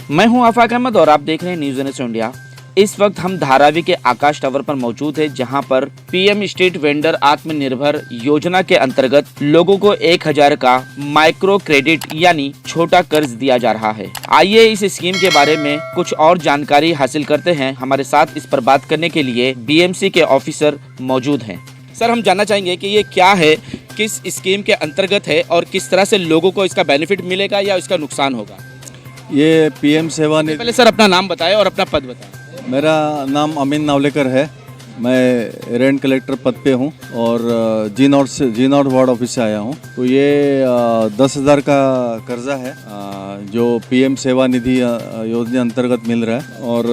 मैं हूं आफाक अहमद और आप देख रहे हैं न्यूज़ न्यूज़ इंडिया। इस वक्त हम धारावी के आकाश टावर पर मौजूद है, जहां पर पीएम स्ट्रीट वेंडर आत्मनिर्भर योजना के अंतर्गत लोगों को 1000 का माइक्रो क्रेडिट यानी छोटा कर्ज दिया जा रहा है। आइए इस स्कीम के बारे में कुछ और जानकारी हासिल करते हैं। हमारे साथ इस पर बात करने के लिए बीएमसी के ऑफिसर मौजूद हैं। सर, हम जानना चाहेंगे कि ये क्या है, किस स्कीम के अंतर्गत है और किस तरह से लोगों को इसका बेनिफिट मिलेगा या इसका नुकसान होगा। ये पीएम सेवा निधि। पहले सर अपना नाम बताएं और अपना पद बताएं। मेरा नाम अमीन नावलेकर है। मैं रेंट कलेक्टर पद पे हूँ और जी नॉर्थ वार्ड ऑफिस से आया हूँ। तो ये 10,000 का कर्जा है जो पीएम सेवा निधि योजना अंतर्गत मिल रहा है। और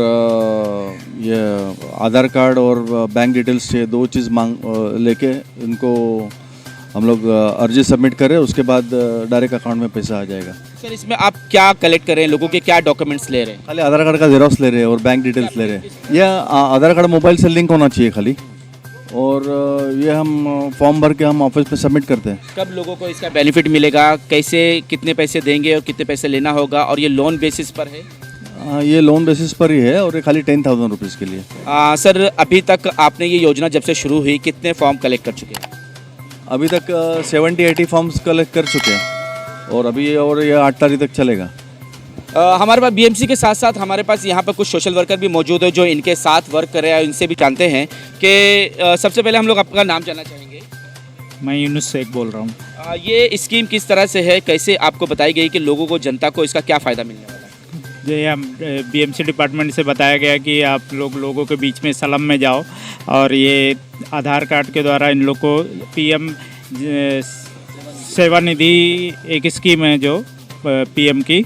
ये आधार कार्ड और बैंक डिटेल्स से 2 चीज़ लेके इनको हम लोग अर्जी सबमिट करें, उसके बाद डायरेक्ट अकाउंट में पैसा आ जाएगा। सर, इसमें आप क्या कलेक्ट कर रहे हैं, लोगों के क्या डॉक्यूमेंट्स ले रहे हैं? खाली आधार कार्ड का जेरोक्स ले रहे हैं और बैंक डिटेल्स ले रहे हैं। यह आधार कार्ड मोबाइल से लिंक होना चाहिए खाली, और ये हम फॉर्म भर के हम ऑफिस में सबमिट करते हैं। कब लोगों को इसका बेनिफिट मिलेगा, कैसे, कितने पैसे देंगे और कितने पैसे लेना होगा, और ये लोन बेसिस पर है? ये लोन बेसिस पर ही है और ये खाली 10,000 रुपीज़ के लिए। सर, अभी तक आपने ये योजना जब से शुरू हुई कितने फॉर्म कलेक्ट कर चुके हैं? अभी तक 70-80 फॉर्म्स कलेक्ट कर चुके हैं और अभी ये 8 तारीख तक चलेगा। हमारे पास बीएमसी के साथ साथ हमारे पास यहाँ पर कुछ सोशल वर्कर भी मौजूद है जो इनके साथ वर्क कर रहे हैं। इनसे भी जानते हैं कि सबसे पहले हम लोग आपका नाम जानना चाहेंगे। मैं यूनुस शेख बोल रहा हूँ। ये स्कीम किस तरह से है, कैसे आपको बताई गई कि लोगों को, जनता को इसका क्या फ़ायदा मिलने वाला है? ये बीएमसी डिपार्टमेंट से बताया गया कि आप लोगों के बीच में स्लम में जाओ और ये आधार कार्ड के द्वारा इन लोग को पीएम सेवा निधि एक स्कीम है जो पीएम की,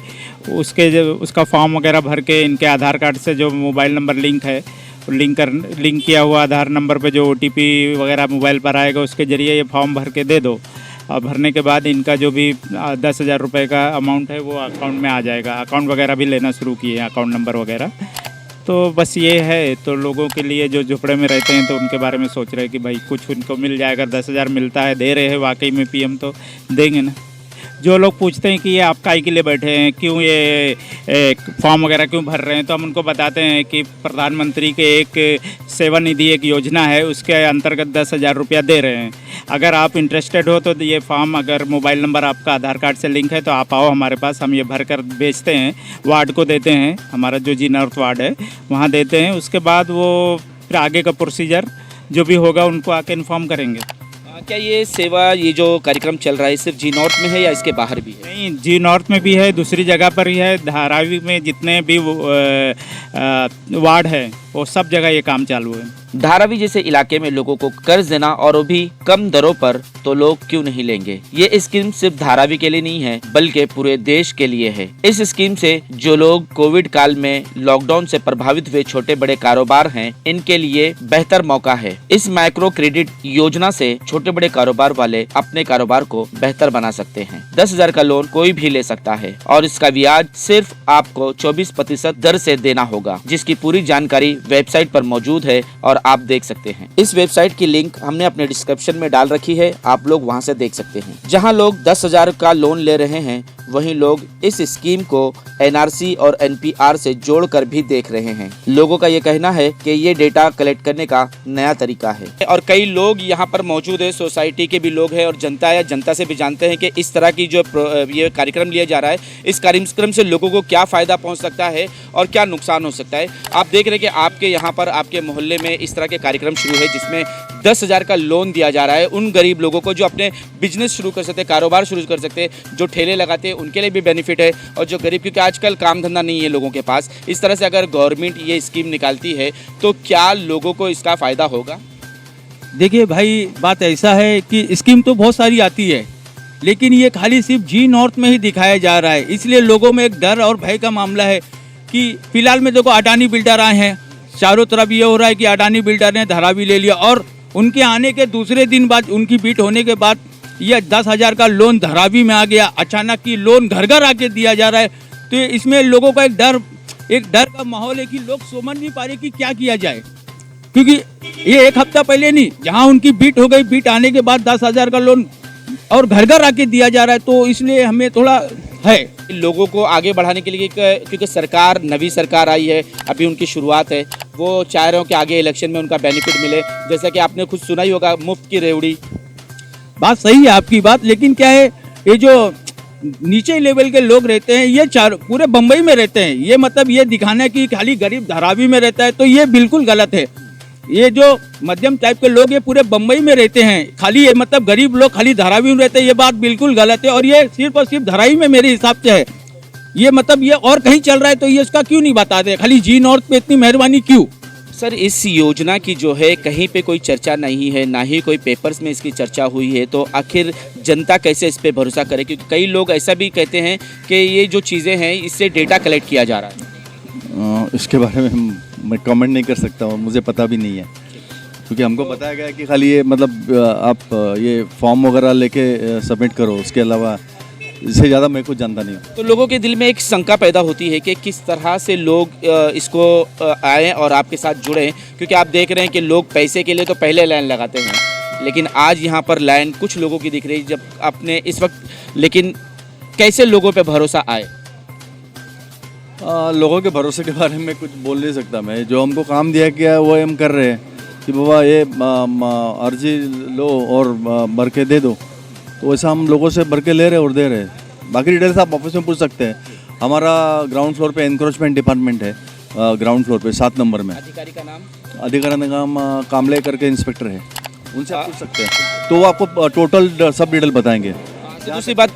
उसका फॉर्म वगैरह भर के इनके आधार कार्ड से जो मोबाइल नंबर लिंक है, लिंक किया हुआ आधार नंबर पे जो OTP वगैरह मोबाइल पर आएगा उसके ज़रिए ये फॉर्म भर के दे दो, और भरने के बाद इनका जो भी 10,000 रुपये का अमाउंट है वो अकाउंट में आ जाएगा। अकाउंट वगैरह भी लेना शुरू किए हैं, अकाउंट नंबर वगैरह। तो बस ये है, तो लोगों के लिए जो झुपड़े में रहते हैं तो उनके बारे में सोच रहे हैं कि भाई कुछ उनको मिल जाएगा। 10,000 मिलता है, दे रहे हैं वाकई में पीएम, तो देंगे ना। जो लोग पूछते हैं कि ये आप काहे के लिए बैठे हैं, क्यों ये फॉर्म वगैरह क्यों भर रहे हैं, तो हम उनको बताते हैं कि प्रधानमंत्री के एक सेवा निधि एक योजना है, उसके अंतर्गत 10,000 रुपया दे रहे हैं। अगर आप इंटरेस्टेड हो तो ये फॉर्म, अगर मोबाइल नंबर आपका आधार कार्ड से लिंक है तो आप आओ हमारे पास, हम ये भर कर बेचते हैं, वार्ड को देते हैं, हमारा जो जी नॉर्थ वार्ड है वहाँ देते हैं। उसके बाद वो फिर आगे का प्रोसीजर जो भी होगा उनको आके इन्फॉर्म करेंगे। क्या ये सेवा, ये जो कार्यक्रम चल रहा है सिर्फ जी नॉर्थ में है या इसके बाहर भी है? नहीं, जी नॉर्थ में भी है, दूसरी जगह पर भी है। धारावी में जितने भी वार्ड है वो सब जगह ये काम चालू है। धारावी जैसे इलाके में लोगों को कर्ज देना और वो भी कम दरों पर, तो लोग क्यों नहीं लेंगे। ये स्कीम सिर्फ धारावी के लिए नहीं है बल्कि पूरे देश के लिए है। इस स्कीम से जो लोग कोविड काल में लॉकडाउन से प्रभावित हुए छोटे बड़े कारोबार हैं, इनके लिए बेहतर मौका है। इस माइक्रो क्रेडिट योजना से छोटे बड़े कारोबार वाले अपने कारोबार को बेहतर बना सकते हैं। 10,000 का लोन कोई भी ले सकता है और इसका ब्याज सिर्फ आपको 24% दर से देना होगा, जिसकी पूरी जानकारी वेबसाइट पर मौजूद है और आप देख सकते हैं। इस वेबसाइट की लिंक हमने अपने डिस्क्रिप्शन में डाल रखी है, आप लोग वहां से देख सकते हैं। जहां लोग 10,000 का लोन ले रहे हैं, वहीं लोग इस स्कीम को NRC और NPR से जोड़कर भी देख रहे हैं। लोगों का ये कहना है कि ये डेटा कलेक्ट करने का नया तरीका है। और कई लोग यहाँ पर मौजूद है, सोसाइटी के भी लोग हैं और जनता या जनता से भी जानते हैं कि इस तरह की जो ये कार्यक्रम लिया जा रहा है, इस कार्यक्रम से लोगों को क्या फ़ायदा पहुँच सकता है और क्या नुकसान हो सकता है। आप देख रहे हैं कि आपके यहाँ पर, आपके मोहल्ले में इस तरह के कार्यक्रम शुरू है जिसमें 10,000 का लोन दिया जा रहा है उन गरीब लोगों को जो अपने बिजनेस शुरू कर सकते हैं, कारोबार शुरू कर सकते हैं, जो ठेले लगाते हैं उनके लिए भी बेनिफिट है। और जो गरीब, क्योंकि आजकल काम धंधा नहीं है लोगों के पास, इस तरह से अगर गवर्नमेंट ये स्कीम निकालती है तो क्या लोगों को इसका फ़ायदा होगा? देखिए भाई, बात ऐसा है कि स्कीम तो बहुत सारी आती है, लेकिन ये खाली सिर्फ जी नॉर्थ में ही दिखाया जा रहा है, इसलिए लोगों में एक डर और भय का मामला है कि फिलहाल में देखो अडानी बिल्डर आए हैं, चारों तरफ ये हो रहा है कि अडानी बिल्डर ने धारावी ले लिया और उनके आने के दूसरे दिन बाद, उनकी बीट होने के बाद यह 10,000 का लोन धारावी में आ गया। अचानक की लोन घर घर आके दिया जा रहा है, तो इसमें लोगों का एक डर का माहौल है कि लोग समझ नहीं पा रहे कि क्या किया जाए, क्योंकि ये एक हफ्ता पहले नहीं, जहाँ उनकी बीट हो गई, बीट आने के बाद 10,000 का लोन और घर घर आके दिया जा रहा है। तो इसलिए हमें थोड़ा है। लोगों को आगे बढ़ाने के लिए क्योंकि सरकार नवी सरकार आई है, अभी उनकी शुरुआत है, वो चाह रहे हो कि आगे इलेक्शन में उनका बेनिफिट मिले। जैसा कि आपने खुद सुना ही होगा, मुफ्त की रेवड़ी। बात सही है आपकी बात, लेकिन क्या है, ये जो नीचे लेवल के लोग रहते हैं, ये पूरे बम्बई में रहते हैं, ये मतलब ये दिखाना कि खाली गरीब धारावी में रहता है, तो ये बिल्कुल गलत है। ये जो मध्यम टाइप के लोग ये पूरे बम्बई में रहते हैं, खाली ये मतलब गरीब लोग खाली धारावी में रहते हैं, ये बात बिल्कुल गलत है। और ये सिर्फ और सिर्फ धारावी में मेरे हिसाब से है, ये मतलब ये और कहीं चल रहा है तो ये इसका क्यों नहीं बताते, खाली जी नॉर्थ पे इतनी मेहरबानी क्यों? सर, इस योजना की जो है कहीं पे कोई चर्चा नहीं है, ना ही कोई पेपर्स में इसकी चर्चा हुई है, तो आखिर जनता कैसे इस पे भरोसा करे? क्योंकि कई लोग ऐसा भी कहते हैं कि ये जो चीज़ें हैं इससे डेटा कलेक्ट किया जा रहा है। इसके बारे में मैं कमेंट नहीं कर सकता हूँ, मुझे पता भी नहीं है, क्योंकि हमको बताया गया कि खाली ये मतलब आप ये फॉर्म वगैरह लेके सबमिट करो, उसके अलावा इससे ज़्यादा मैं कुछ जानता नहीं हूँ। तो लोगों के दिल में एक शंका पैदा होती है कि किस तरह से लोग इसको आए और आपके साथ जुड़े, क्योंकि आप देख रहे हैं कि लोग पैसे के लिए तो पहले लाइन लगाते हैं, लेकिन आज यहाँ पर लाइन कुछ लोगों की दिख रही है जब आपने इस वक्त। लेकिन कैसे लोगों पे भरोसा आए? लोगों के भरोसे के बारे में कुछ बोल नहीं सकता मैं, जो हमको काम दिया गया है वो हम कर रहे हैं कि बाबा ये अर्जी लो और भर के दे दो, तो वैसा हम लोगों से भर के ले रहे और दे रहे हैं। बाकी डिटेल्स आप ऑफिस में पूछ सकते हैं। हमारा ग्राउंड फ्लोर पे एनक्रोचमेंट डिपार्टमेंट है, ग्राउंड फ्लोर पे 7 नंबर में। अधिकारी का नाम? अधिकारी का नाम कामले करके इंस्पेक्टर है, उनसे आप पूछ सकते हैं, तो वो आपको टोटल सब डिटेल बताएंगे। दूसरी बात,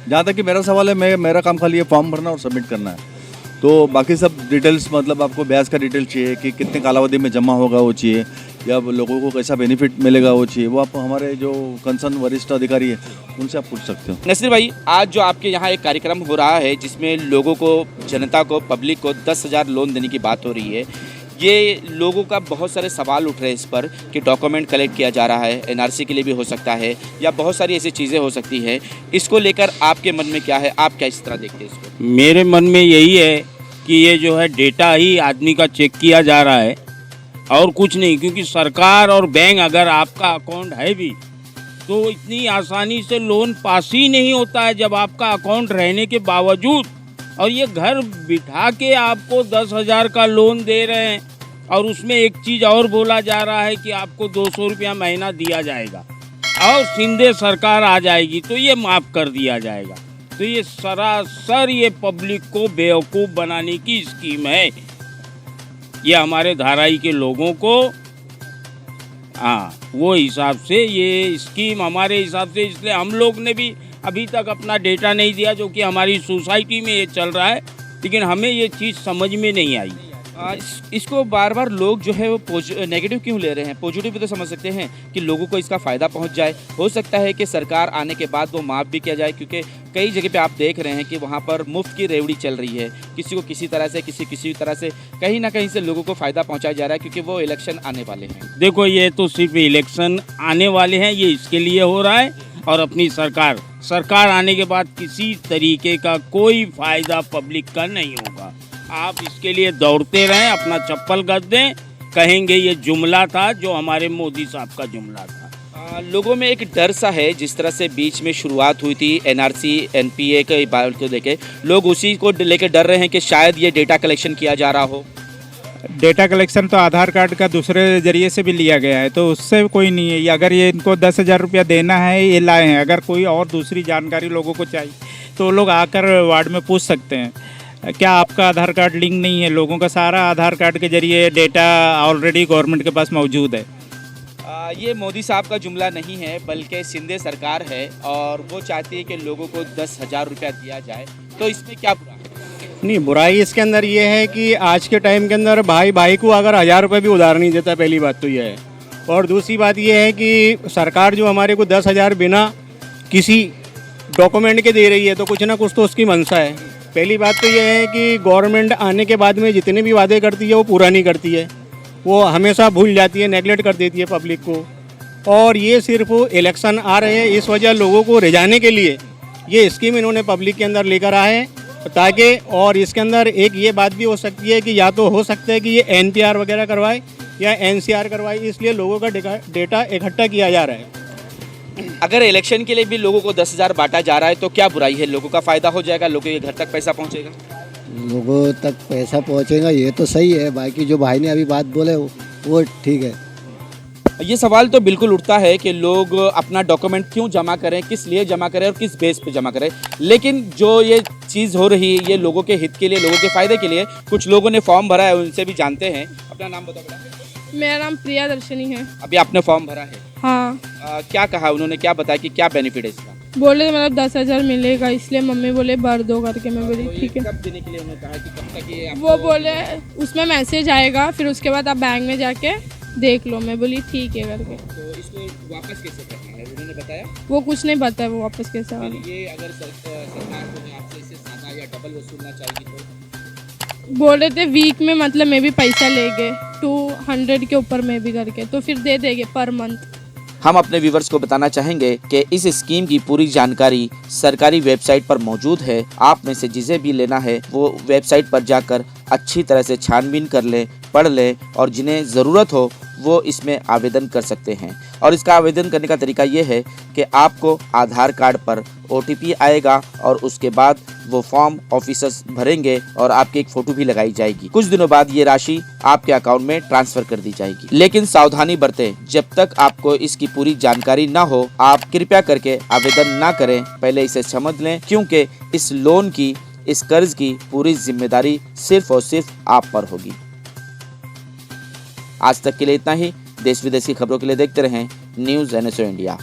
जहाँ तक कि मेरा सवाल है, मेरा काम खाली ये फॉर्म भरना और सबमिट करना है, तो बाकी सब डिटेल्स मतलब आपको ब्याज का डिटेल चाहिए कि कितने कालावधि में जमा होगा वो चाहिए, या लोगों को कैसा बेनिफिट मिलेगा वो चाहिए, वो आप हमारे जो कंसर्न वरिष्ठ अधिकारी है उनसे आप पूछ सकते हो। नसीर भाई, आज जो आपके यहाँ एक कार्यक्रम हो रहा है जिसमें लोगों को, जनता को, पब्लिक को 10,000 लोन देने की बात हो रही है, ये लोगों का बहुत सारे सवाल उठ रहे हैं इस पर कि डॉक्यूमेंट कलेक्ट किया जा रहा है, एनआरसी के लिए भी हो सकता है, या बहुत सारी ऐसी चीज़ें हो सकती है। इसको लेकर आपके मन में क्या है, आप क्या इस तरह देखते हैं इसको? मेरे मन में यही है कि ये जो है डेटा ही आदमी का चेक किया जा रहा है और कुछ नहीं, क्योंकि सरकार और बैंक अगर आपका अकाउंट है भी तो इतनी आसानी से लोन पास ही नहीं होता है जब आपका अकाउंट रहने के बावजूद। और ये घर बिठा के आपको 10,000 का लोन दे रहे हैं और उसमें एक चीज़ और बोला जा रहा है कि आपको 200 रुपया महीना दिया जाएगा और शिंदे सरकार आ जाएगी तो ये माफ़ कर दिया जाएगा। तो ये सरासर ये पब्लिक को बेवकूफ़ बनाने की स्कीम है। ये हमारे धाराई के लोगों को वो हिसाब से ये स्कीम हमारे हिसाब से, इसलिए हम लोग ने भी अभी तक अपना डेटा नहीं दिया, जो कि हमारी सोसाइटी में ये चल रहा है, लेकिन हमें ये चीज़ समझ में नहीं आई। इसको बार बार लोग जो है वो नेगेटिव क्यों ले रहे हैं? पॉजिटिव भी तो समझ सकते हैं कि लोगों को इसका फ़ायदा पहुंच जाए। हो सकता है कि सरकार आने के बाद वो माफ़ भी किया जाए, क्योंकि कई जगह पे आप देख रहे हैं कि वहाँ पर मुफ्त की रेवड़ी चल रही है, किसी को किसी तरह से, किसी तरह से, कहीं ना कहीं से लोगों को फ़ायदा पहुँचाया जा रहा है, क्योंकि वो इलेक्शन आने वाले हैं। देखो, ये तो सिर्फ इलेक्शन आने वाले हैं, ये इसके लिए हो रहा है। और अपनी सरकार आने के बाद किसी तरीके का कोई फ़ायदा पब्लिक का नहीं होगा। आप इसके लिए दौड़ते रहें, अपना चप्पल गद दें, कहेंगे ये जुमला था जो हमारे मोदी साहब का जुमला था। लोगों में एक डर सा है, जिस तरह से बीच में शुरुआत हुई थी एनआरसी एनपीए के बात को लेके, लोग उसी को लेकर डर रहे हैं कि शायद ये डेटा कलेक्शन किया जा रहा हो। डेटा कलेक्शन तो आधार कार्ड का दूसरे जरिए से भी लिया गया है, तो उससे कोई नहीं है। अगर ये इनको 10,000 रुपया देना है, ये लाए हैं, अगर कोई और दूसरी जानकारी लोगों को चाहिए तो लोग आकर वार्ड में पूछ सकते हैं। क्या आपका आधार कार्ड लिंक नहीं है? लोगों का सारा आधार कार्ड के जरिए डेटा ऑलरेडी गवर्नमेंट के पास मौजूद है। ये मोदी साहब का जुमला नहीं है, बल्कि शिंदे सरकार है और वो चाहती है कि लोगों को 10,000 रुपया दिया जाए। तो इसमें क्या बुरा है? नहीं, बुराई इसके अंदर ये है कि आज के टाइम के अंदर भाई को अगर 1,000 रुपये भी उधार नहीं देता, पहली बात तो ये है। और दूसरी बात ये है कि सरकार जो हमारे को 10,000 बिना किसी डॉक्यूमेंट के दे रही है, तो कुछ ना कुछ तो उसकी मंशा है। पहली बात तो ये है कि गवर्नमेंट आने के बाद में जितने भी वादे करती है वो पूरा नहीं करती है, वो हमेशा भूल जाती है, नेगलेक्ट कर देती है पब्लिक को। और ये सिर्फ इलेक्शन आ रहे हैं, इस वजह लोगों को रिझाने के लिए ये स्कीम इन्होंने पब्लिक के अंदर लेकर आए हैं, ताकि, और इसके अंदर एक ये बात भी हो सकती है कि या तो हो सकता है कि ये NPR वगैरह करवाए या NCR करवाए, इसलिए लोगों का डेटा इकट्ठा किया जा रहा है। अगर इलेक्शन के लिए भी लोगों को 10,000 बांटा जा रहा है तो क्या बुराई है? लोगों का फायदा हो जाएगा, लोगों के घर तक पैसा पहुंचेगा। लोगों तक पैसा पहुंचेगा ये तो सही है, बाकी जो भाई ने अभी बात बोले वो ठीक है। ये सवाल तो बिल्कुल उठता है कि लोग अपना डॉक्यूमेंट क्यों जमा करें, किस लिए जमा करें और किस बेस पे जमा करें। लेकिन जो ये चीज़ हो रही है ये लोगों के हित के लिए, लोगों के फायदे के लिए। कुछ लोगों ने फॉर्म भरा है, उनसे भी जानते हैं। अपना नाम बताओ बेटा। मेरा नाम प्रिया दर्शनी है। अभी आपने फॉर्म भरा है, हाँ। क्या कहा उन्होंने, क्या बताया कि क्या बेनिफिट है इसका? बोले मतलब 10,000 मिलेगा, इसलिए मम्मी बोले भर दो करके। मैं बोली ठीक है। कब देने के लिए उन्होंने कहा कि कब तक ये वो बोले उसमें मैसेज आएगा, फिर उसके बाद आप बैंक में जाके देख लो। मैं बोली ठीक है करके। तो इसको वापस कैसे करना है उन्होंने बताया? वो कुछ नहीं बताया वो वापस कैसे आएगा। ये अगर सरकार जो है आपसे इससे ज़्यादा या डबल वसूलना चाहेगी तो? बोल रहे थे वीक में मतलब मैं भी पैसा लेंगे 200 के ऊपर में भी करके, तो फिर दे देंगे पर मंथ। हम अपने व्यूवर्स को बताना चाहेंगे कि इस स्कीम की पूरी जानकारी सरकारी वेबसाइट पर मौजूद है। आप में से जिसे भी लेना है वो वेबसाइट पर जाकर अच्छी तरह से छानबीन कर लें, पढ़ लें और जिन्हें ज़रूरत हो वो इसमें आवेदन कर सकते हैं। और इसका आवेदन करने का तरीका ये है कि आपको आधार कार्ड पर OTP आएगा और उसके बाद वो फॉर्म ऑफिसर्स भरेंगे और आपकी एक फ़ोटो भी लगाई जाएगी। कुछ दिनों बाद ये राशि आपके अकाउंट में ट्रांसफ़र कर दी जाएगी। लेकिन सावधानी बरतें, जब तक आपको इसकी पूरी जानकारी ना हो आप कृपया करके आवेदन ना करें। पहले इसे समझ लें, क्योंकि इस लोन की, इस कर्ज की पूरी जिम्मेदारी सिर्फ और सिर्फ आप पर होगी। आज तक के लिए इतना ही। देश विदेश की खबरों के लिए देखते रहें न्यूज़ NSO इंडिया।